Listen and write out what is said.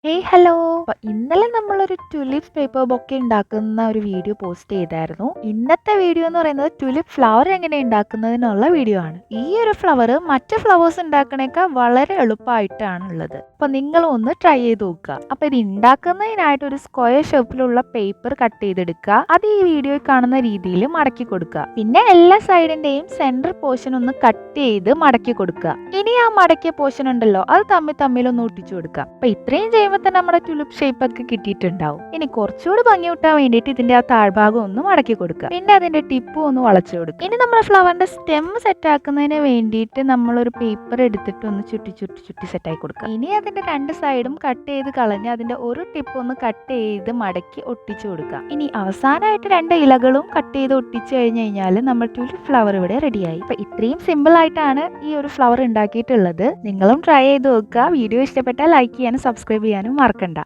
Hey hello! ഇന്നലെ നമ്മളൊരു tulips paper bouquet ഉണ്ടാക്കുന്ന ഒരു വീഡിയോ പോസ്റ്റ് ചെയ്തായിരുന്നു. ഇന്നത്തെ വീഡിയോ എന്ന് പറയുന്നത് ടുലിപ്പ് ഫ്ലവർ എങ്ങനെ ഉണ്ടാക്കുന്നതിനുള്ള വീഡിയോ ആണ്. ഈ ഒരു ഫ്ലവർ മറ്റ് ഫ്ലവേഴ്സ് ഉണ്ടാക്കണേക്കാൾ വളരെ എളുപ്പമായിട്ടാണ് ഉള്ളത്. അപ്പോൾ നിങ്ങളും ഒന്ന് ട്രൈ ചെയ്ത് നോക്കുക. അപ്പോൾ ഇത് ഉണ്ടാക്കുന്നതിനായിട്ട് ഒരു സ്ക്വയർ ഷേപ്പിലുള്ള പേപ്പർ കട്ട് ചെയ്തെടുക്കുക. അത് ഈ വീഡിയോയിൽ കാണുന്ന രീതിയിൽ മടക്കി കൊടുക്കുക. പിന്നെ എല്ലാ സൈഡിന്റെയും സെന്റർ പോർഷൻ ഒന്ന് കട്ട് ചെയ്ത് മടക്കി കൊടുക്കുക. ഇനി ആ മടക്കിയ പോർഷൻ ഉണ്ടല്ലോ, അത് തമ്മിൽ ഒന്ന് ഒട്ടിച്ചു കൊടുക്കുക. അപ്പോൾ ഇത്രയും ചെയ്യുമ്പോൾ തന്നെ നമ്മുടെ ടുലിപ്പ് ഷേപ്പ് ഒക്കെ കിട്ടിയിട്ടുണ്ടാവും. ഇനി കുറച്ചുകൂടി ഭംഗി കൂട്ടാൻ വേണ്ടിയിട്ട് ഇതിന്റെ ആ താഴ്ഭാഗം ഒന്ന് മടക്കി കൊടുക്കുക. പിന്നെ അതിന്റെ ടിപ്പും ഒന്ന് വളച്ചു കൊടുക്കുക. ഇനി നമ്മുടെ ഫ്ലവറിന്റെ സ്റ്റെം സെറ്റ് ആക്കുന്നതിന് വേണ്ടിയിട്ട് നമ്മളൊരു പേപ്പർ എടുത്തിട്ട് ഒന്ന് ചുറ്റി സെറ്റ് ആക്കി കൊടുക്കുക. ഇനി അതിന്റെ രണ്ട് സൈഡും കട്ട് ചെയ്ത് കളഞ്ഞ് അതിന്റെ ഒരു ടിപ്പ് ഒന്ന് കട്ട് ചെയ്ത് മടക്കി ഒട്ടിച്ചു കൊടുക്കുക. ഇനി അവസാനമായിട്ട് രണ്ട് ഇലകളും കട്ട് ചെയ്ത് ഒട്ടിച്ചു കഴിഞ്ഞാൽ നമ്മൾ ടുലിപ്പ് ഫ്ലവർ ഇവിടെ റെഡിയായി. അപ്പൊ ഇത്രയും സിമ്പിൾ ആയിട്ടാണ് ഈ ഒരു ഫ്ലവർ ഉണ്ടാക്കിയിട്ടുള്ളത്. നിങ്ങളും ട്രൈ ചെയ്ത് നോക്കുക. വീഡിയോ ഇഷ്ടപ്പെട്ടാൽ ലൈക്ക് ചെയ്യാനും സബ്സ്ക്രൈബ് ചെയ്യാനും മറക്കണ്ട.